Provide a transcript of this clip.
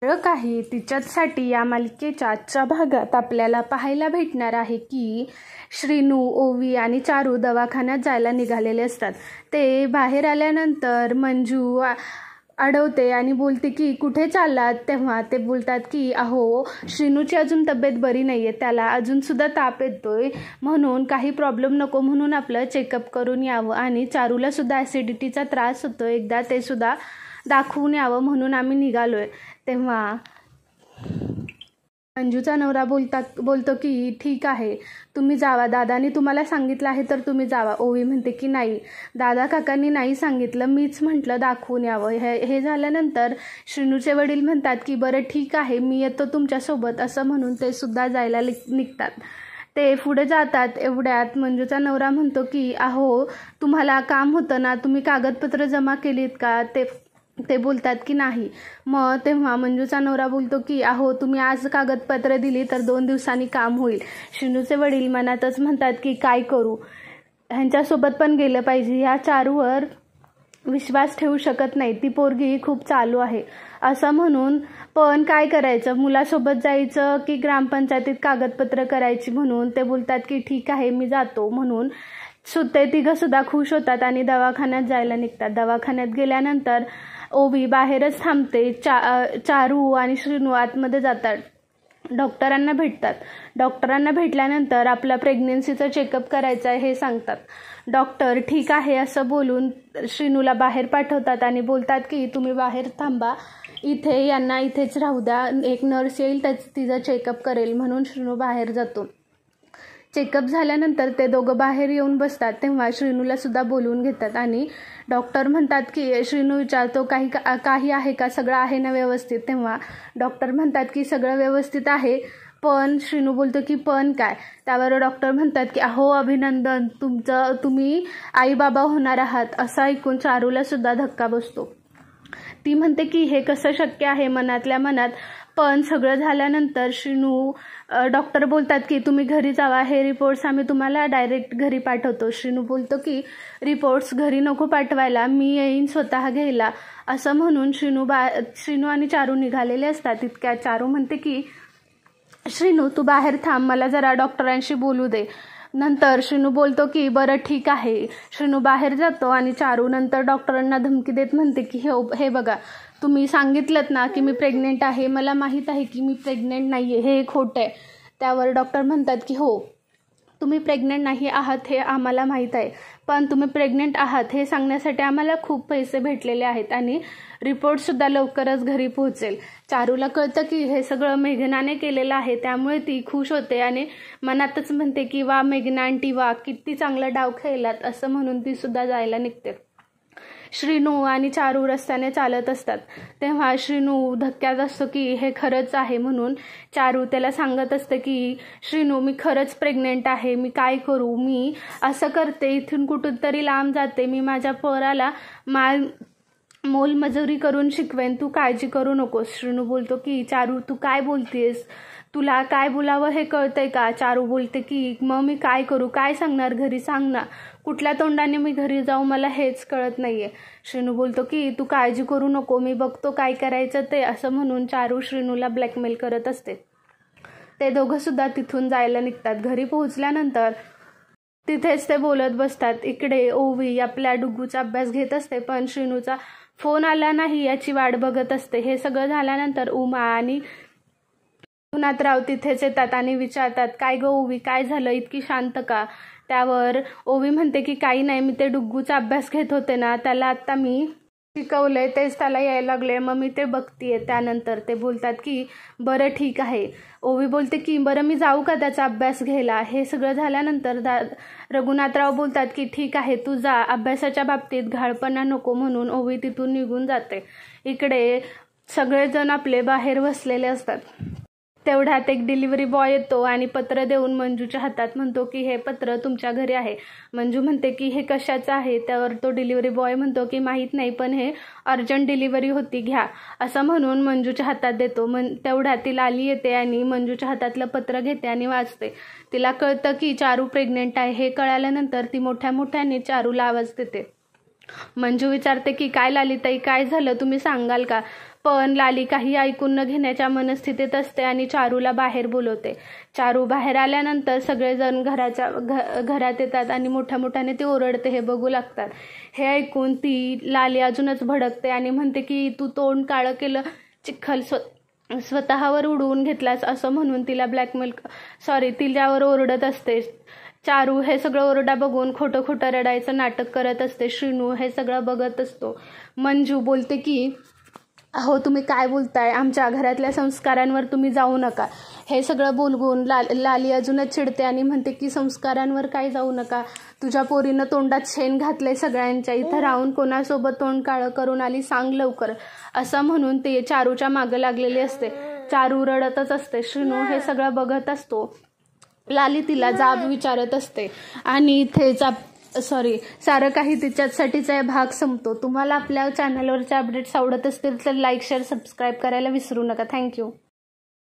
फरक आहे तिच्यासाठी या मालिकेच्या आजच्या भागात आपल्याला पाहायला भेटणार आहे की श्रीनू, ओवी आणि चारू दवाखान्यात जायला निघालेले असतात. ते बाहेर आल्यानंतर मंजू अडवते आणि बोलते की कुठे चाललात. तेव्हा ते बोलतात की अहो श्रीनूची अजून तब्येत बरी नाही आहे, त्याला अजूनसुद्धा ताप येतोय, म्हणून काही प्रॉब्लेम नको म्हणून आपलं चेकअप करून यावं आणि चारूलासुद्धा ॲसिडिटीचा त्रास होतो, एकदा ते सुद्धा दाखवून यावं म्हणून आम्ही निघालोय. तेव्हा मंजूचा नवरा बोलतो की ठीक आहे तुम्ही जावा, दादानी तुम्हाला सांगितलं आहे तर तुम्ही जावा. ओवी म्हणते की नाही, दादा काकांनी नाही सांगितलं, मीच म्हटलं दाखवून यावं. हे झाल्यानंतर श्रीनूचे वडील म्हणतात की बरं ठीक आहे मी येतो तुमच्यासोबत, असं म्हणून ते सुद्धा जायला निघतात. ते पुढे जातात एवढ्यात मंजूचा नवरा म्हणतो की अहो तुम्हाला काम होतं ना, तुम्ही कागदपत्र जमा केलीत का. ते बोलतात की नाही. मग तेव्हा मंजूचा नवरा बोलतो की अहो तुम्ही आज कागदपत्र दिली तर 2 दिवसांनी काम होईल. श्रीनूचे वडील मनातच म्हणतात की काय करू, ह्यांच्यासोबत पण गेलं पाहिजे, ह्या चारूवर विश्वास ठेवू शकत नाही, ती पोरगी खूप चालू आहे असं म्हणून. पण काय करायचं, मुलासोबत जायचं की ग्रामपंचायतीत कागदपत्र करायची. म्हणून ते बोलतात की ठीक आहे मी जातो म्हणून. ते तिघंसुद्धा खुश होतात आणि दवाखान्यात जायला निघतात. दवाखान्यात गेल्यानंतर ओवी बाहेरच थांबते, चारू आणि श्रीनू आतमध्ये जातात, डॉक्टरांना भेटतात. डॉक्टरांना भेटल्यानंतर आपला प्रेग्नन्सीचं चेकअप करायचं आहे हे सांगतात. डॉक्टर ठीक आहे असं बोलून श्रीनूला बाहेर पाठवतात आणि बोलतात की तुम्ही बाहेर थांबा, इथे यांना इथेच राहू द्या, एक नर्स येईल तिचं चेकअप करेल. म्हणून श्रीनू बाहेर जातो. चेकअप झाल्यानंतर ते दोघं बाहेर येऊन बसतात. तेव्हा श्रीनूला सुद्धा बोलवून घेतात आणि डॉक्टर म्हणतात की श्रीनू विचारतो काही आहे का, सगळं आहे ना व्यवस्थित. तेव्हा डॉक्टर म्हणतात की सगळं व्यवस्थित आहे, पण श्रीनू बोलतो की पण काय. त्यावर डॉक्टर म्हणतात की अहो अभिनंदन, तुम्ही आई बाबा होणार आहात. असं ऐकून चारूला सुद्धा धक्का बसतो. ती म्हणते की हे कसं शक्य आहे मनातल्या मनात. पण सगळं झाल्यानंतर श्रीनू डॉक्टर बोलतात की तुम्ही घरी जावा, हे रिपोर्ट्स आम्ही तुम्हाला डायरेक्ट घरी पाठवतो. श्रीनू बोलतो की रिपोर्ट्स घरी नको पाठवायला, मी येईन स्वतः घ्यायला. असं म्हणून श्रीनू आणि चारू निघालेले असतात. इतक्या चारू म्हणते की श्रीनू तू बाहेर थांब, मला जरा डॉक्टरांशी बोलू दे. नंतर श्रीनू बोलतो की बरं ठीक आहे. श्रीनू बाहेर जातो आणि चारू नंतर डॉक्टरांना धमकी देत म्हणते की हे बघा तुम्ही सांगितलं ना की मी प्रेग्नेंट आहे, मला माहीत आहे की मी प्रेग्नेंट नाही आहे, हे खोटं आहे. त्यावर डॉक्टर म्हणतात की हो तुम्ही प्रेग्नेंट नाही आहात हे आम्हाला माहीत आहे, पण तुम्ही प्रेग्नेंट आहात हे सांगण्यासाठी आम्हाला खूप पैसे भेटलेले आहेत आणि रिपोर्टसुद्धा लवकरच घरी पोहोचेल. चारूला कळतं की हे सगळं मेघनाने केलेलं आहे, त्यामुळे ती खुश होते आणि मनातच म्हणते की वा मेघना आंटी वा, किती चांगला डाव खेळलात, असं म्हणून ती सुद्धा जायला निघते. श्रीनू आणि चारू रस्त्याने चालत असतात. तेव्हा श्रीनू धक्क्यात असतो की हे खरंच आहे म्हणून. चारू त्याला सांगत असते की श्रीनू मी खरंच प्रेग्नेंट आहे, मी काय करू, मी असं करते इथून कुठून तरी लांब जाते, मी माझ्या पोराला मोलमजुरी करून शिकवेन, तू काळजी करू नकोस. श्रीनू बोलतो की चारू तू काय बोलतेस, तुला काय बोलावं हे कळतंय का. चारू बोलते की मग मी काय करू, काय सांगणार घरी, सांग ना, कुठल्या तोंडाने मी घरी जाऊ, मला हेच कळत नाहीये. श्रीनू बोलतो की तू काळजी करू नको, मी बघतो काय करायचं ते, असं म्हणून चारू श्रीनूला ब्लॅकमेल करत असते. ते दोघं सुद्धा तिथून जायला निघतात. घरी पोहोचल्यानंतर तिथेच ते बोलत बसतात. इकडे ओवी आपल्या डुग्गूचा अभ्यास घेत असते, पण श्रीनूचा फोन आला नाही याची वाट बघत असते. हे सगळं झाल्यानंतर उमा आणि रघुनाथराव तिथेच येतात आणि विचारतात काय गं ओवी काय झालं, इतकी शांत का. त्यावर ओवी म्हणते की काही नाही, मी ते डुग्गूचा अभ्यास घेत होते ना, त्याला आत्ता मी शिकवलंय, तेच त्याला यायला लागले, मग मी ते बघतीये. त्यानंतर ते बोलतात की बरं ठीक आहे. ओवी बोलते की बरं मी जाऊ का त्याचा अभ्यास घ्यायला. हे सगळं झाल्यानंतर रघुनाथराव बोलतात की ठीक आहे तू जा, अभ्यासाच्या बाबतीत घाळपणा नको, म्हणून ओवी तिथून निघून जाते. इकडे सगळेजण आपले बाहेर बसलेले असतात. तेवढ्यात एक डिलिव्हरी बॉय येतो आणि पत्र देऊन मंजूच्या हातात म्हणतो की हे पत्र तुमच्या घरी आहे. मंजू म्हणते की हे कशाचं आहे. त्यावर तो डिलिव्हरी बॉय म्हणतो की माहीत नाही, पण हे अर्जंट डिलिव्हरी होती, घ्या, असं म्हणून मंजूच्या हातात देतो. तेवढ्यात ती लाली येते आणि मंजूच्या हातातलं पत्र घेते आणि वाचते. तिला कळतं की चारू प्रेग्नेंट आहे. हे कळाल्यानंतर ती मोठ्या मोठ्याने चारूला आवाज देते. मंजू विचारते की काय लालीताई, काय झालं, तुम्ही सांगाल का? पण लाली काही ऐकून न घेण्याच्या मनस्थितीत असते आणि चारूला बाहेर बोलवते. चारू बाहेर आल्यानंतर सगळेजण घरात येतात आणि मोठ्या मोठ्याने ती ओरडते हे बघू लागतात. हे ऐकून ती लाली अजूनच भडकते आणि म्हणते की तू तोंड काळं केलं, चिखल स्वतःवर उडवून घेतलास असं म्हणून तिच्यावर ओरडत असते. चारू हे सगळं ओरडा बघून खोटं खोटं रडायचं नाटक करत असते. श्रीनू हे सगळं बघत असतो. मंजू बोलते की अहो तुम्ही काय बोलताय, आमच्या घरातल्या संस्कारांवर तुम्ही जाऊ नका. हे सगळं बोलून लाली अजूनच चिडते आणि म्हणते की संस्कारांवर काय जाऊ नका, तुझ्या पोरीनं तोंडात शेण घातलंय सगळ्यांच्या, इथं राहून कोणासोबत तोंड काळं करून आली सांग लवकर, असं म्हणून ते चारूच्या मागं लागलेली असते. चारू रडतच असते. श्रीनू हे सगळं बघत असतो. लाली तिला जाब विचारत असते आणि इथे सारं काही तिच्यासाठीचा भाग संपतो. तुम्हाला आपल्या चॅनलवरचे अपडेट्स आवडत असतील तर लाईक, शेअर, सबस्क्राईब करायला विसरू नका. थँक्यू.